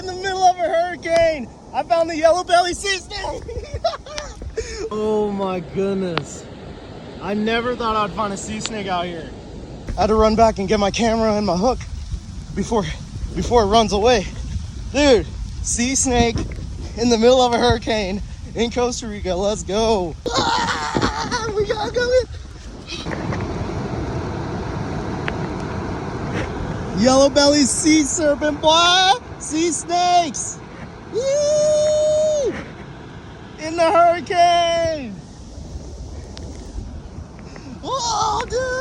the middle of a hurricane. I found the yellow belly sea snake. Oh my goodness. I never thought I'd find a sea snake out here. I had to run back and get my camera and my hook before it runs away. Dude, sea snake in the middle of a hurricane in Costa Rica. Let's go. Ah, we gotta go in. Yellow belly sea serpent, boy. Sea snakes. Woo! In the hurricane. Oh, dude.